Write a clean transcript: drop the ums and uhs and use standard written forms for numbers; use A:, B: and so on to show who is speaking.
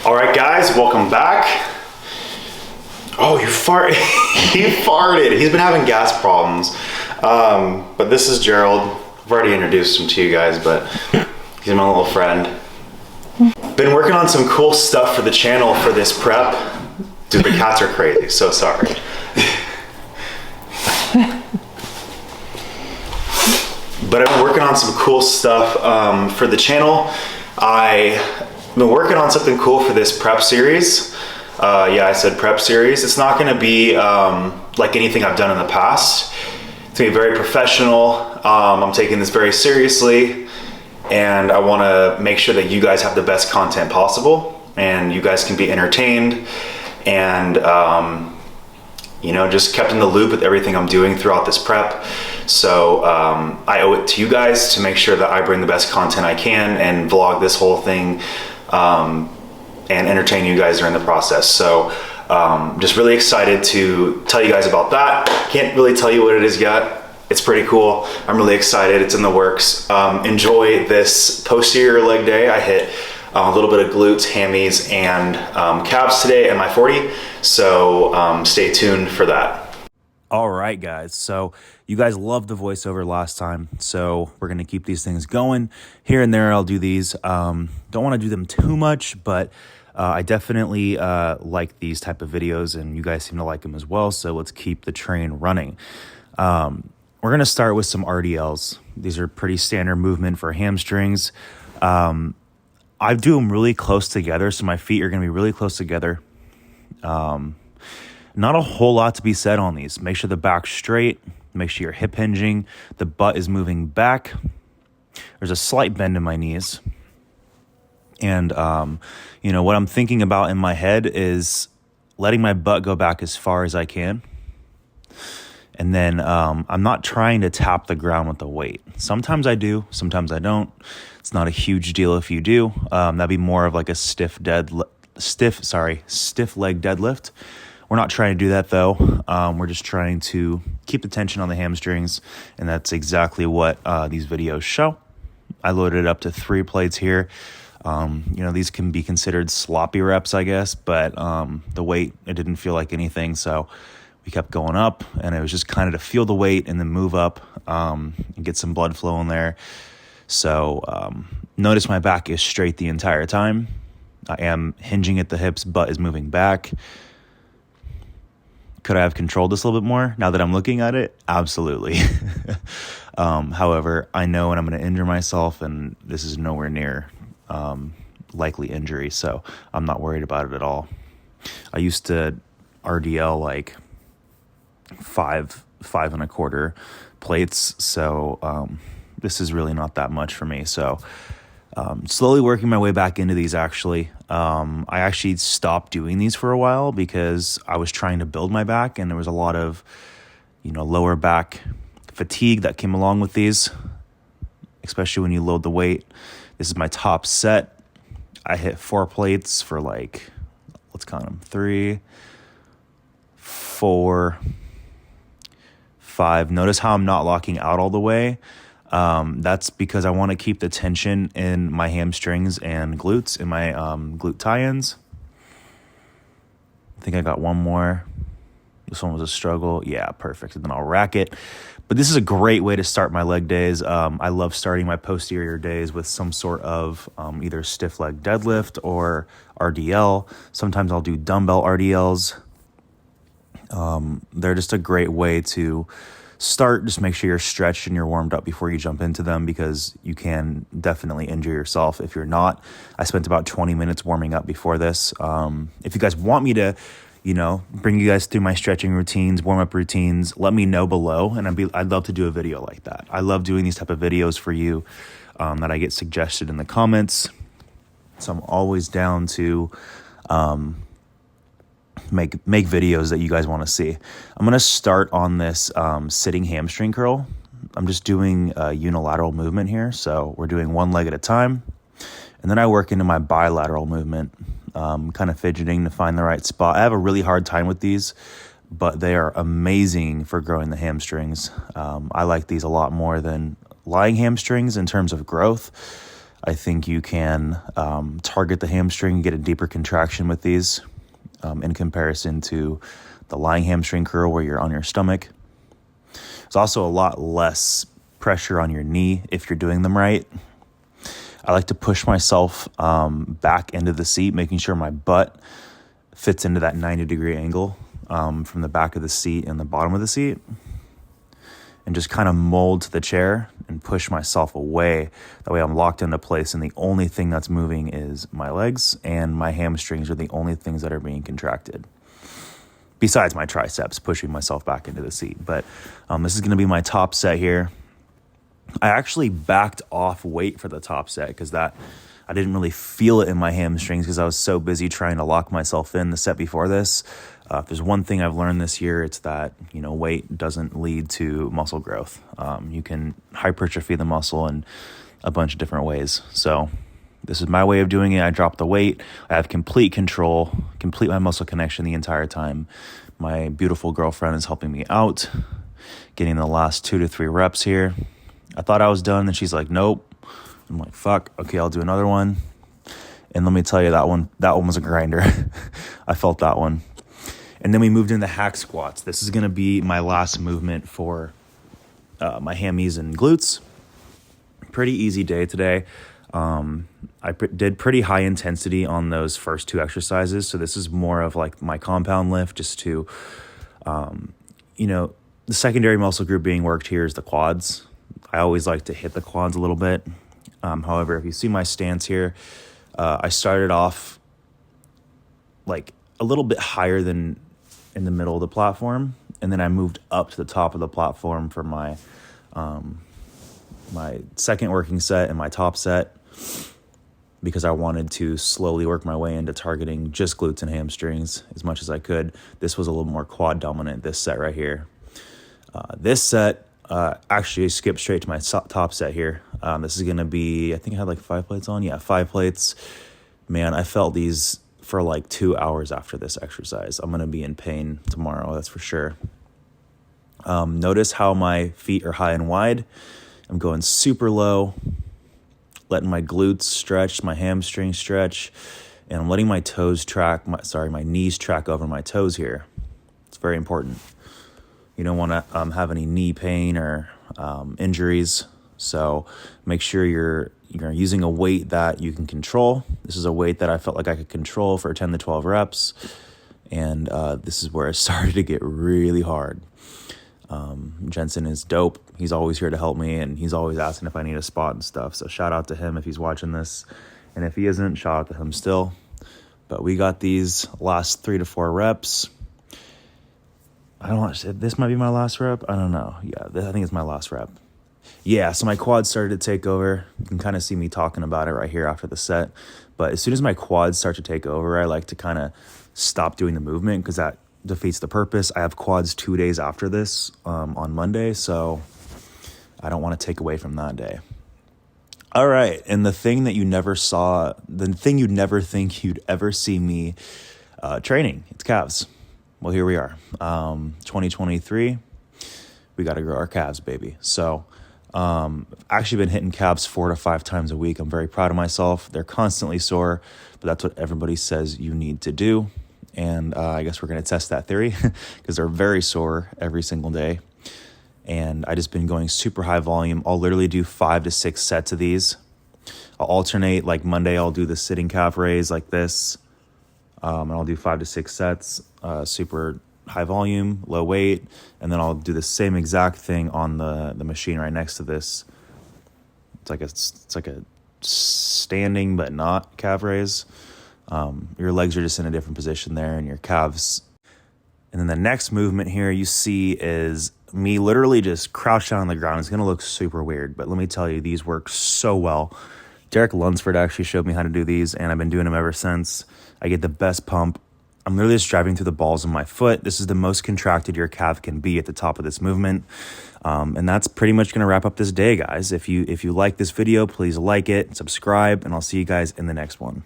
A: All right, guys, welcome back. Oh, you fart! He farted. He's been having gas problems. But this is Gerald. I've already introduced him to you guys, but he's my little friend. Been working on some cool stuff for the channel for this prep. Dude, the cats are crazy. So sorry. But I've been working on some cool stuff for the channel. I've been working on something cool for this prep series. Yeah, I said prep series. It's not gonna be like anything I've done in the past. It's gonna be very professional. I'm taking this very seriously, and I wanna make sure that you guys have the best content possible, and you guys can be entertained, and you know, just kept in the loop with everything I'm doing throughout this prep. So I owe it to you guys to make sure that I bring the best content I can and vlog this whole thing and entertain you guys during the process. So just really excited to tell you guys about that. Can't really tell you what it is yet. It's pretty cool. I'm really excited. It's in the works. Enjoy this posterior leg day. I hit a little bit of glutes, hammies, and calves today and my 40. So stay tuned for that. All right, guys. So you guys loved the voiceover last time. So we're going to keep these things going. Here and there, I'll do these. Don't want to do them too much, but I definitely like these type of videos, and you guys seem to like them as well. So let's keep the train running. We're going to start with some RDLs. These are pretty standard movement for hamstrings. I do them really close together, so my feet are going to be really close together. Not a whole lot to be said on these. Make sure the back's straight. Make sure you're hip hinging. The butt is moving back. There's a slight bend in my knees. And, you know, what I'm thinking about in my head is letting my butt go back as far as I can. And then I'm not trying to tap the ground with the weight. Sometimes I do, sometimes I don't. It's not a huge deal if you do. That'd be more of like a stiff leg deadlift. We're not trying to do that though. We're just trying to keep the tension on the hamstrings, and that's exactly what these videos show. I loaded it up to 3 plates here. You know, these can be considered sloppy reps, I guess, but the weight, it didn't feel like anything, so we kept going up, and it was just kind of to feel the weight and then move up and get some blood flow in there. So notice my back is straight the entire time. I am hinging at the hips, butt is moving back. Could I have controlled this a little bit more now that I'm looking at it? Absolutely. However, I know when I'm going to injure myself, and this is nowhere near likely injury, so I'm not worried about it at all. I used to RDL like 5 1/4 plates, so this is really not that much for me. So slowly working my way back into these. Actually, I actually stopped doing these for a while because I was trying to build my back, and there was a lot of, you know, lower back fatigue that came along with these, especially when you load the weight. This is my top set. I hit 4 plates for like, let's count them, 3, 4, 5. Notice how I'm not locking out all the way. That's because I want to keep the tension in my hamstrings and glutes, in my glute tie-ins. I think I got one more. This one was a struggle. Yeah, perfect. And then I'll rack it. But this is a great way to start my leg days. I love starting my posterior days with some sort of either stiff leg deadlift or RDL. Sometimes I'll do dumbbell RDLs. They're just a great way to start. Just make sure you're stretched and you're warmed up before you jump into them, because you can definitely injure yourself if you're not. I spent about 20 minutes warming up before this. If you guys want me to, you know, bring you guys through my stretching routines, warm-up routines, let me know below, and I'd love to do a video like that. I love doing these type of videos for you that I get suggested in the comments. So I'm always down to make videos that you guys want to see. I'm going to start on this sitting hamstring curl. I'm just doing a unilateral movement here. So we're doing one leg at a time. And then I work into my bilateral movement, kind of fidgeting to find the right spot. I have a really hard time with these, but they are amazing for growing the hamstrings. I like these a lot more than lying hamstrings in terms of growth. I think you can target the hamstring and get a deeper contraction with these in comparison to the lying hamstring curl where you're on your stomach. There's also a lot less pressure on your knee if you're doing them right. I like to push myself back into the seat, making sure my butt fits into that 90-degree angle from the back of the seat and the bottom of the seat, and just kind of mold to the chair and push myself away. That way I'm locked into place, and the only thing that's moving is my legs, and my hamstrings are the only things that are being contracted, besides my triceps, pushing myself back into the seat. But this is going to be my top set here. I actually backed off weight for the top set because I didn't really feel it in my hamstrings because I was so busy trying to lock myself in the set before this. If there's one thing I've learned this year, it's that, weight doesn't lead to muscle growth. You can hypertrophy the muscle in a bunch of different ways. So this is my way of doing it. I drop the weight. I have complete control, complete my muscle connection the entire time. My beautiful girlfriend is helping me out, getting the last 2 to 3 reps here. I thought I was done, and she's like, nope. I'm like, fuck, okay, I'll do another one. And let me tell you, that one was a grinder. I felt that one. And then we moved into hack squats. This is going to be my last movement for my hammies and glutes. Pretty easy day today. I did pretty high intensity on those first 2 exercises. So this is more of like my compound lift, just to, the secondary muscle group being worked here is the quads. I always like to hit the quads a little bit. However, if you see my stance here, I started off like a little bit higher than in the middle of the platform, and then I moved up to the top of the platform for my my second working set and my top set, because I wanted to slowly work my way into targeting just glutes and hamstrings as much as I could. This was a little more quad dominant, this set right here. This set actually skipped straight to my top set here. This is going to be, I think I had like 5 plates on. Yeah, 5 plates. Man, I felt these for like 2 hours after this exercise. I'm going to be in pain tomorrow, that's for sure. Notice how my feet are high and wide. I'm going super low, letting my glutes stretch, my hamstrings stretch, and I'm letting my toes track, my knees track over my toes here. It's very important. You don't want to have any knee pain or injuries. So make sure you're using a weight that you can control. This is a weight that I felt like I could control for 10 to 12 reps. And this is where it started to get really hard. Jensen is dope. He's always here to help me, and he's always asking if I need a spot and stuff. So shout out to him if he's watching this. And if he isn't, shout out to him still. But we got these last 3 to 4 reps. I don't know, this might be my last rep. I don't know. Yeah, I think it's my last rep. Yeah, so my quads started to take over. You can kind of see me talking about it right here after the set. But as soon as my quads start to take over, I like to kind of stop doing the movement because that defeats the purpose. I have quads 2 days after this on Monday, so I don't want to take away from that day. All right, and the thing that you never saw, the thing you'd never think you'd ever see me training, it's calves. Well, here we are, 2023, we got to grow our calves, baby. So I've actually been hitting calves 4 to 5 times a week. I'm very proud of myself. They're constantly sore, but that's what everybody says you need to do. And I guess we're going to test that theory because they're very sore every single day. And I just been going super high volume. I'll literally do 5 to 6 sets of these. I'll alternate, like Monday, I'll do the sitting calf raise like this. And I'll do 5 to 6 sets, super high volume, low weight. And then I'll do the same exact thing on the machine right next to this. It's like a standing but not calf raise. Your legs are just in a different position there, and your calves. And then the next movement here you see is me literally just crouched down on the ground. It's going to look super weird, but let me tell you, these work so well. Derek Lunsford actually showed me how to do these, and I've been doing them ever since. I get the best pump. I'm literally just driving through the balls of my foot. This is the most contracted your calf can be at the top of this movement. And that's pretty much going to wrap up this day, guys. If you like this video, please like it, subscribe, and I'll see you guys in the next one.